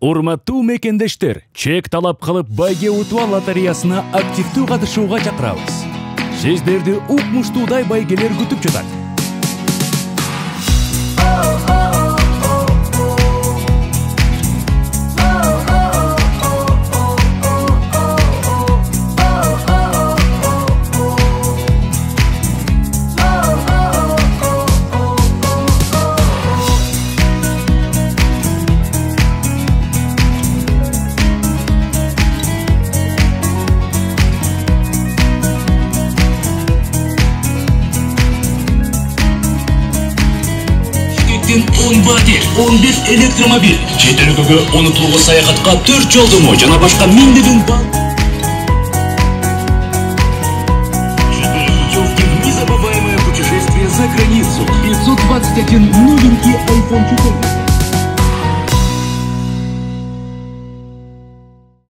Урматтуу мекендештер, чек талап кылып байге утуа лотереясына активдүү катышууга чакырабыз. Сиздерди укмуштуудай байгелер күтүп жатат. Он батир, 15 электромобиль, чет өлкөгө унутулгус саякатка 4 жолдомо жана башка миңдеген балл. Незабываемое путешествие за границу. 521 новенький iPhone 14.